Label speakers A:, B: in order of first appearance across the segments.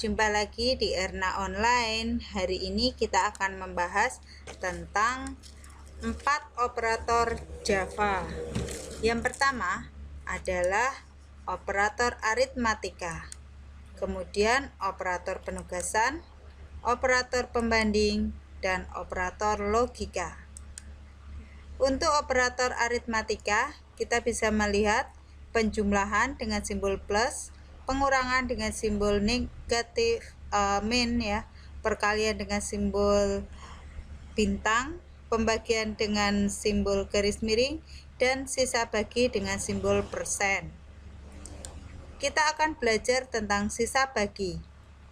A: Jumpa lagi di Erna Online. Hari ini kita akan membahas tentang 4 operator Java. Yang pertama adalah operator aritmatika, kemudian operator penugasan, operator pembanding, dan operator logika. Untuk operator aritmatika, kita bisa melihat penjumlahan dengan simbol plus, pengurangan dengan simbol negatif min ya, perkalian dengan simbol bintang, pembagian dengan simbol garis miring, dan sisa bagi dengan simbol persen. Kita akan belajar tentang sisa bagi.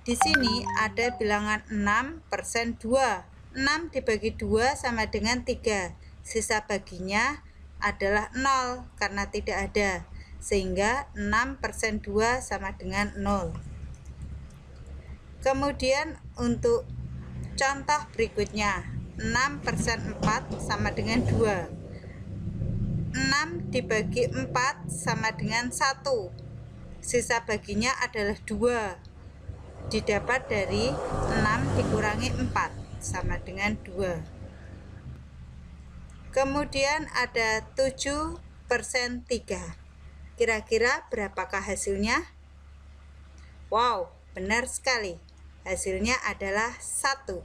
A: Di sini ada bilangan 6/2. 6 dibagi 2 sama dengan 3. Sisa baginya adalah 0 karena tidak ada, sehingga 6/2 sama dengan 0. Kemudian untuk contoh berikutnya, 6/4 sama dengan 2. 6 dibagi 4 sama dengan 1. Sisa baginya adalah 2. Didapat dari 6 dikurangi 4 sama dengan 2. Kemudian ada 7/3. Kira-kira berapakah hasilnya? Wow, benar sekali. Hasilnya adalah 1.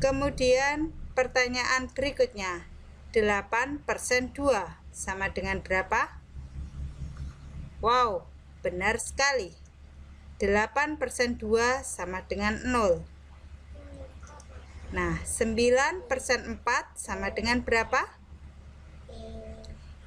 A: Kemudian pertanyaan berikutnya, 8/2 sama dengan berapa? Wow, benar sekali. 8/2 sama dengan 0. Nah, 9/4 sama dengan berapa?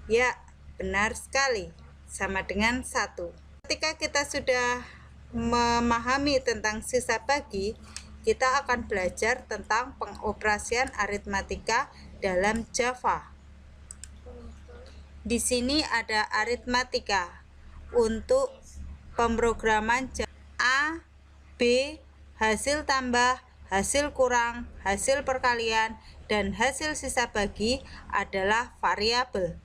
A: Ya, benar sekali, sama dengan 1. Ketika kita sudah memahami tentang sisa bagi, kita akan belajar tentang pengoperasian aritmatika dalam Java. Di sini ada aritmatika untuk pemrograman A, B, hasil tambah, hasil kurang, hasil perkalian, dan hasil sisa bagi adalah variabel.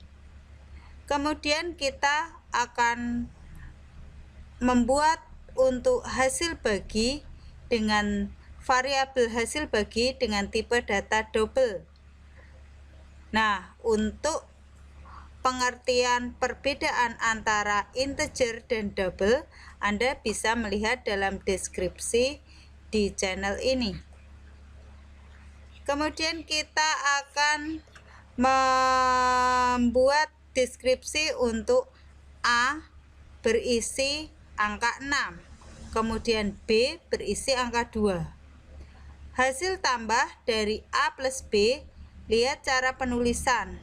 A: Kemudian kita akan membuat untuk hasil bagi dengan variabel hasil bagi dengan tipe data double. Nah, untuk pengertian perbedaan antara integer dan double, Anda bisa melihat dalam deskripsi di channel ini. Kemudian kita akan membuat deskripsi untuk A berisi angka 6, kemudian B berisi angka 2. Hasil tambah dari A plus B, lihat cara penulisan.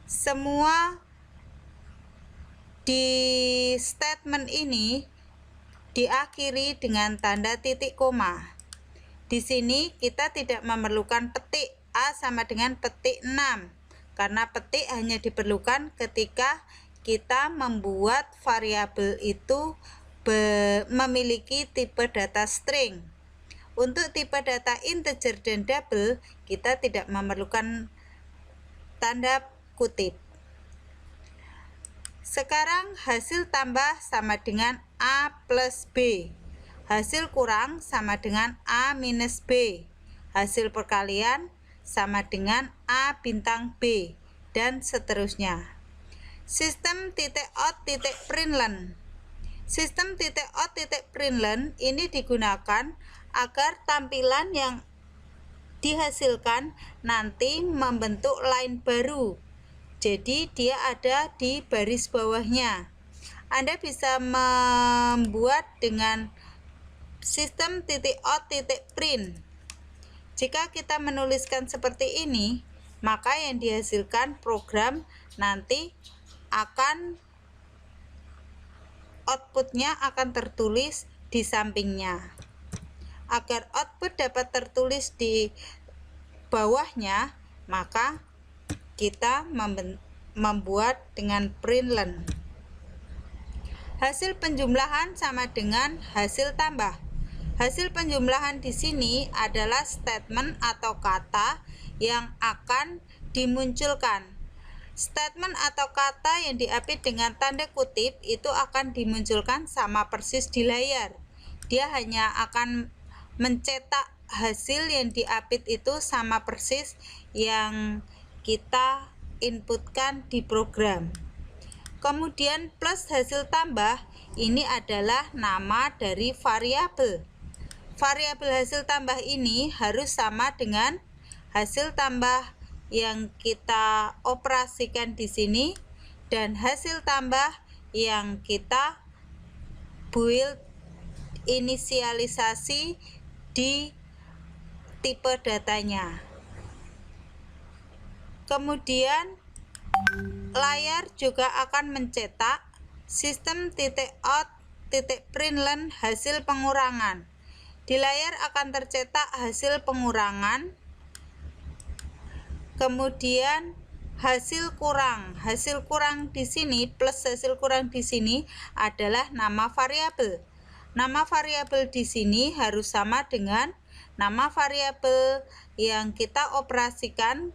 A: Semua di statement ini diakhiri dengan tanda titik koma. Di sini kita tidak memerlukan petik A sama dengan petik 6, karena petik hanya diperlukan ketika kita membuat variabel itu memiliki tipe data string. Untuk tipe data integer dan double, kita tidak memerlukan tanda kutip. Sekarang hasil tambah sama dengan A plus B. Hasil kurang sama dengan A minus B. Hasil perkalian sama dengan A bintang B, dan seterusnya. Sistem .out.println. Sistem .out.println ini digunakan agar tampilan yang dihasilkan nanti membentuk line baru. Jadi dia ada di baris bawahnya. Anda bisa membuat dengan sistem .out.print. Jika kita menuliskan seperti ini, maka yang dihasilkan program nanti akan outputnya akan tertulis di sampingnya. Agar output dapat tertulis di bawahnya, maka kita membuat dengan println. Hasil penjumlahan sama dengan hasil tambah. Hasil penjumlahan di sini adalah statement atau kata yang akan dimunculkan. Statement atau kata yang diapit dengan tanda kutip itu akan dimunculkan sama persis di layar. Dia hanya akan mencetak hasil yang diapit itu sama persis yang kita inputkan di program. Kemudian plus hasil tambah ini adalah nama dari variabel. Variabel hasil tambah ini harus sama dengan hasil tambah yang kita operasikan di sini dan hasil tambah yang kita build inisialisasi di tipe datanya. Kemudian layar juga akan mencetak system.out.println hasil pengurangan. Di layar akan tercetak hasil pengurangan. Kemudian hasil kurang di sini plus hasil kurang di sini adalah nama variabel. Nama variabel di sini harus sama dengan nama variabel yang kita operasikan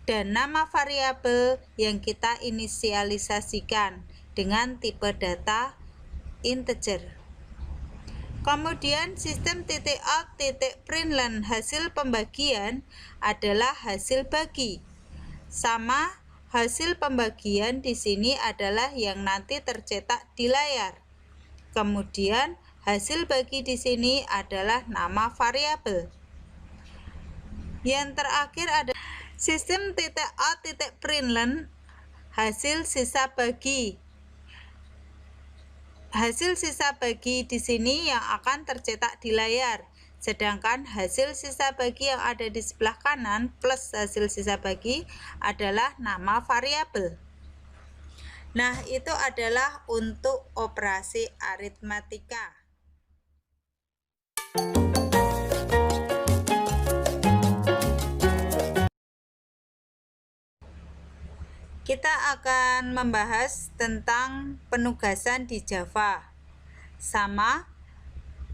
A: dan nama variabel yang kita inisialisasikan dengan tipe data integer. Kemudian system.out.println hasil pembagian adalah hasil bagi. Sama hasil pembagian di sini adalah yang nanti tercetak di layar. Kemudian hasil bagi di sini adalah nama variabel. Yang terakhir ada system.out.println hasil sisa bagi. Hasil sisa bagi di sini yang akan tercetak di layar, sedangkan hasil sisa bagi yang ada di sebelah kanan plus hasil sisa bagi adalah nama variabel. Nah, itu adalah untuk operasi aritmatika. Kita akan membahas tentang penugasan di Java. Sama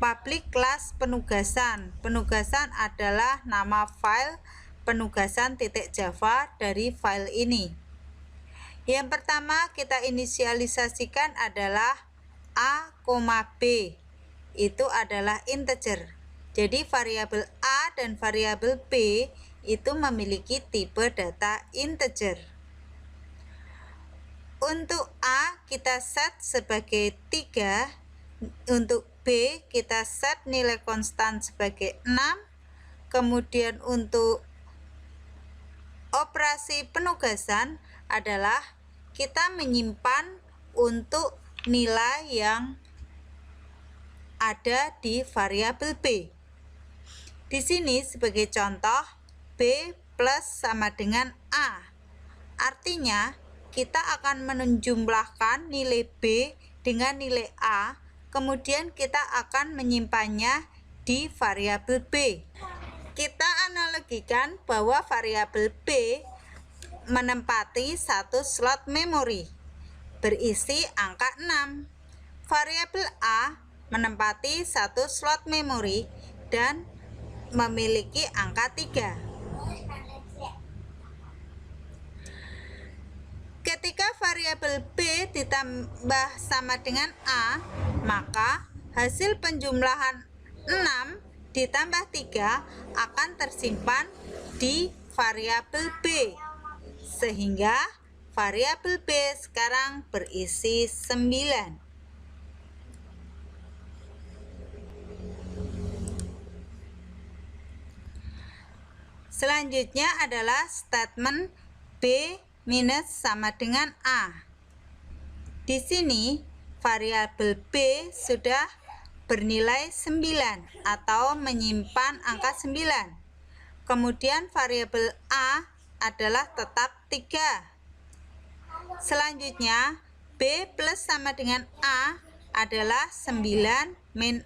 A: public class penugasan. Penugasan adalah nama file penugasan.java dari file ini. Yang pertama kita inisialisasikan adalah A, B. Itu adalah integer. Jadi variabel A dan variabel B itu memiliki tipe data integer. Untuk A kita set sebagai 3, untuk B kita set nilai konstan sebagai 6, kemudian untuk operasi penugasan adalah kita menyimpan untuk nilai yang ada di variabel B. Di sini sebagai contoh B plus sama dengan A, artinya kita akan menjumlahkan nilai B dengan nilai A, kemudian kita akan menyimpannya di variabel B. Kita analogikan bahwa variabel B menempati satu slot memori berisi angka 6. Variabel A menempati satu slot memori dan memiliki angka 3. Ketika variabel B ditambah sama dengan A, maka hasil penjumlahan 6 ditambah 3 akan tersimpan di variabel B. Sehingga variabel B sekarang berisi 9. Selanjutnya adalah statement B minus sama dengan A. Di sini variabel B sudah bernilai 9 atau menyimpan angka 9. Kemudian variabel A adalah tetap 3. Selanjutnya B plus sama dengan A adalah 9 min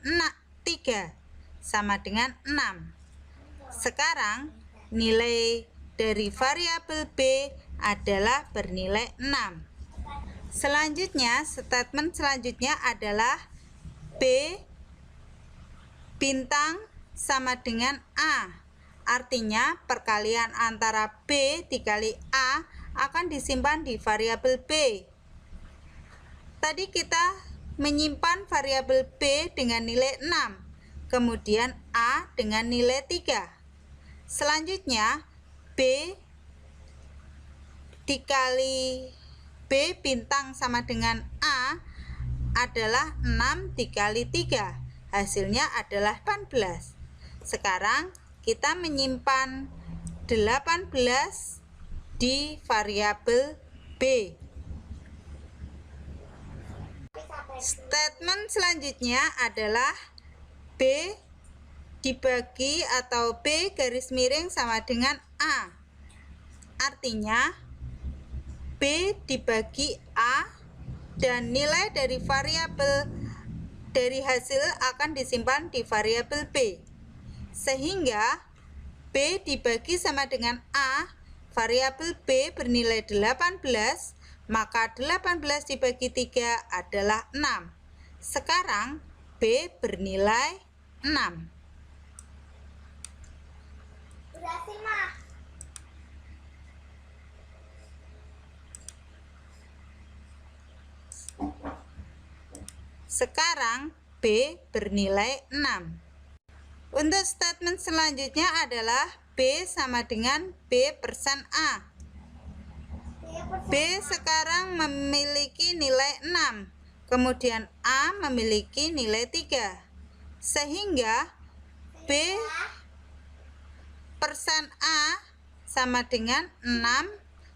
A: 3 sama dengan 6. Sekarang nilai dari variabel B adalah bernilai 6. Selanjutnya, statement selanjutnya adalah B bintang sama dengan A. Artinya perkalian antara B dikali A akan disimpan di variabel B. Tadi kita menyimpan variabel B dengan nilai 6, kemudian A dengan nilai 3. Selanjutnya B dikali B bintang sama dengan A adalah 6 dikali 3. Hasilnya adalah 18. Sekarang kita menyimpan 18 di variabel B. Statement selanjutnya adalah B dibagi atau B garis miring sama dengan A. Artinya B dibagi A dan nilai dari variabel dari hasil akan disimpan di variabel B. Sehingga B dibagi sama dengan A, variabel B bernilai 18, maka 18 dibagi 3 adalah 6. Sekarang B bernilai 6. Sekarang B bernilai 6. Untuk statement selanjutnya adalah B sama dengan B persen A. B sekarang memiliki nilai 6, kemudian A memiliki nilai 3. Sehingga B persen A sama dengan 6,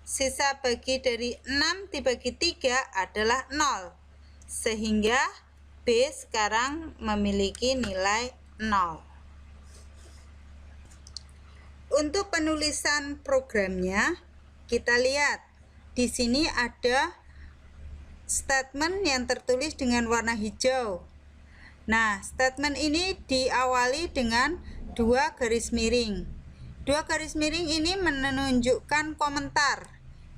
A: sisa bagi dari 6 dibagi 3 adalah 0. Sehingga B sekarang memiliki nilai 0. Untuk penulisan programnya, kita lihat di sini ada statement yang tertulis dengan warna hijau. Nah, statement ini diawali dengan 2 garis miring. 2 garis miring ini menunjukkan komentar.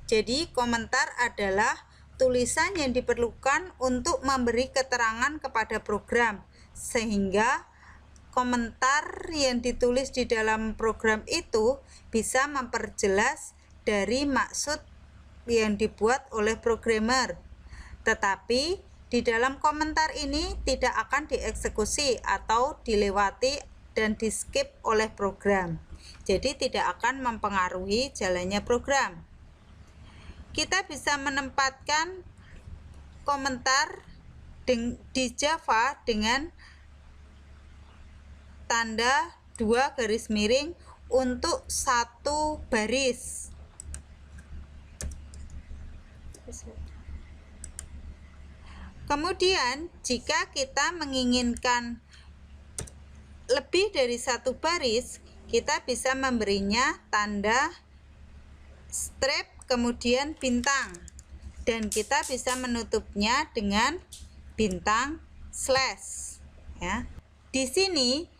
A: Jadi, komentar adalah tulisan yang diperlukan untuk memberi keterangan kepada program, sehingga komentar yang ditulis di dalam program itu bisa memperjelas dari maksud yang dibuat oleh programmer. Tetapi di dalam komentar ini tidak akan dieksekusi atau dilewati dan di-skip oleh program. Jadi tidak akan mempengaruhi jalannya program. Kita bisa menempatkan komentar di Java dengan tanda 2 garis miring untuk 1 baris. Kemudian jika kita menginginkan lebih dari 1 baris, kita bisa memberinya tanda strip kemudian bintang, dan kita bisa menutupnya dengan bintang slash ya. Di sini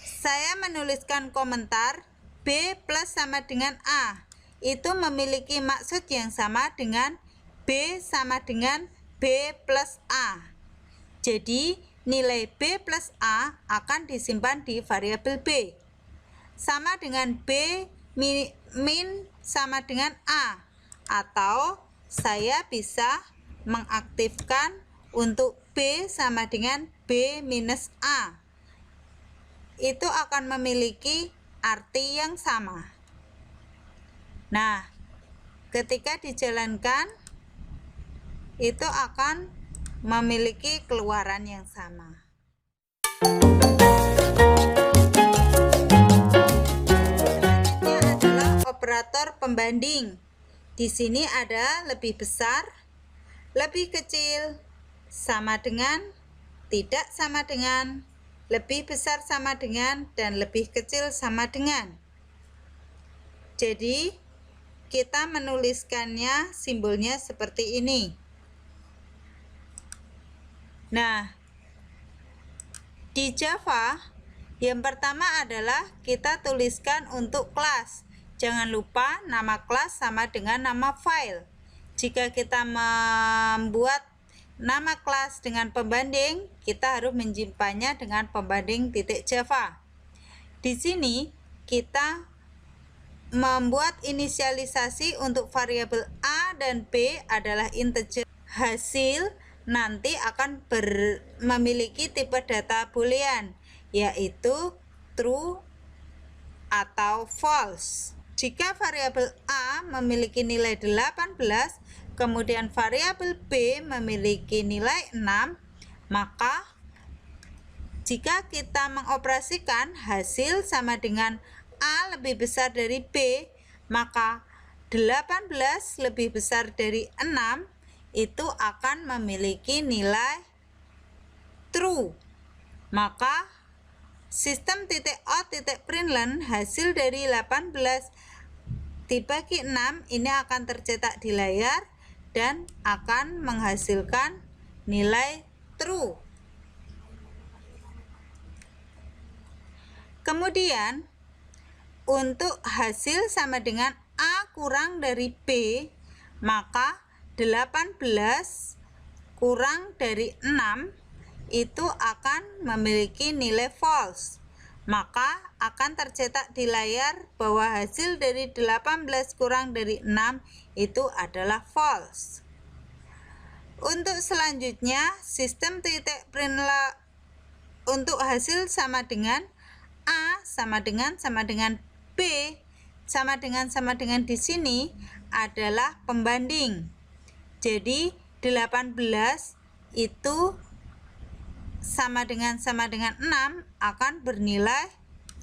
A: saya menuliskan komentar B plus sama dengan A. Itu memiliki maksud yang sama dengan B sama dengan B plus A. Jadi nilai B plus A akan disimpan di variabel B. Sama dengan B min sama dengan A. Atau saya bisa mengaktifkan untuk B sama dengan B minus A. Itu akan memiliki arti yang sama. Nah, ketika dijalankan, itu akan memiliki keluaran yang sama. Selanjutnya adalah operator pembanding. Di sini ada lebih besar, lebih kecil, sama dengan, tidak sama dengan, lebih besar sama dengan, dan lebih kecil sama dengan. Jadi kita menuliskannya simbolnya seperti ini. Nah, di Java yang pertama adalah kita tuliskan untuk kelas. Jangan lupa nama kelas sama dengan nama file. Jika kita membuat nama kelas dengan pembanding, kita harus menyimpannya dengan pembanding .java. Di sini kita membuat inisialisasi untuk variabel A dan B adalah integer. Hasil nanti akan memiliki tipe data boolean, yaitu true atau false. Jika variabel A memiliki nilai 18, kemudian variabel B memiliki nilai 6, maka jika kita mengoperasikan hasil sama dengan A lebih besar dari B, maka 18 lebih besar dari 6 itu akan memiliki nilai true. Maka sistem .out.println hasil dari 18 dibagi 6 ini akan tercetak di layar dan akan menghasilkan nilai true. Kemudian untuk hasil sama dengan A kurang dari B, maka 18 kurang dari 6 itu akan memiliki nilai false. Maka akan tercetak di layar bahwa hasil dari 18 kurang dari 6 itu adalah false. Untuk selanjutnya, sistem .println untuk hasil sama dengan A sama dengan B sama dengan di sini adalah pembanding. Jadi 18 itu sama dengan 6 akan bernilai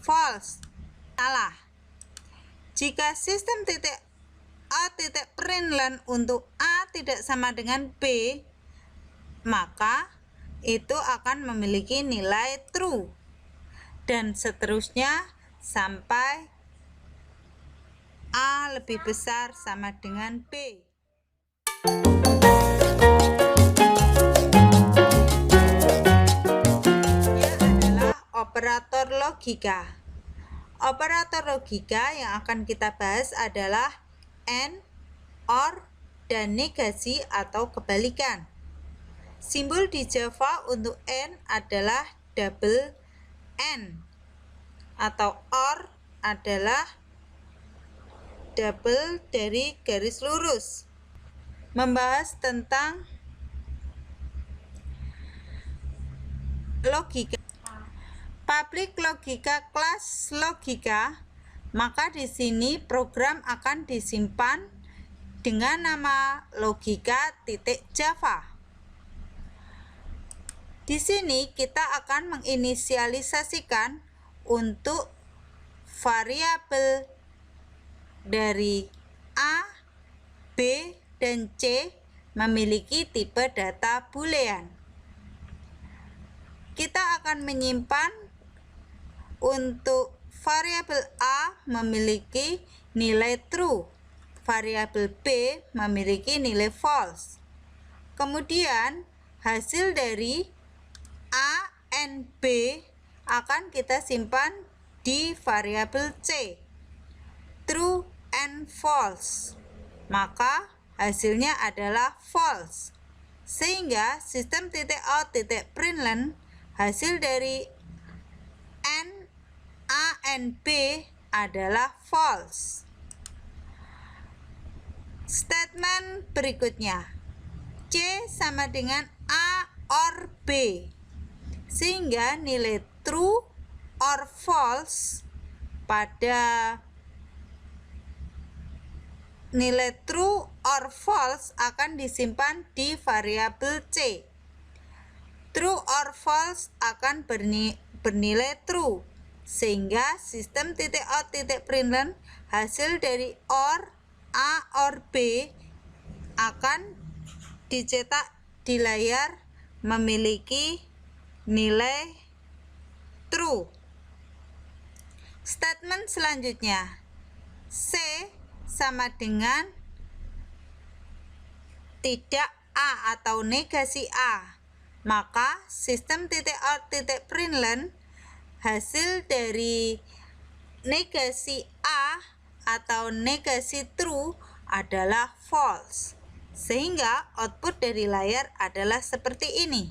A: false. Salah. Jika sistem .out.println untuk A tidak sama dengan B, maka itu akan memiliki nilai true. Dan seterusnya sampai A lebih besar sama dengan B. Adalah operator logika. Operator logika yang akan kita bahas adalah AND, OR, dan negasi atau kebalikan. Simbol di Java untuk AND adalah double N, atau OR adalah double dari garis lurus. Membahas tentang logika. Public logika, kelas logika, maka di sini program akan disimpan dengan nama logika.java. Di sini kita akan menginisialisasikan untuk variabel dari A, B, dan C memiliki tipe data boolean. Kita akan menyimpan untuk variabel A memiliki nilai true, variabel B memiliki nilai false. Kemudian hasil dari A and B akan kita simpan di variabel C, true and false. Maka hasilnya adalah false. Sehingga sistem .out.println hasil dari A and B adalah false. Statement berikutnya, C sama dengan A or B, sehingga nilai true or false pada nilai true or false akan disimpan di variabel C. True or false akan bernilai true, sehingga sistem .out.println hasil dari OR A or B akan dicetak di layar memiliki nilai true. Statement selanjutnya, C sama dengan tidak A atau negasi A, maka sistem .out.println hasil dari negasi A atau negasi true adalah false, sehingga output dari layar adalah seperti ini.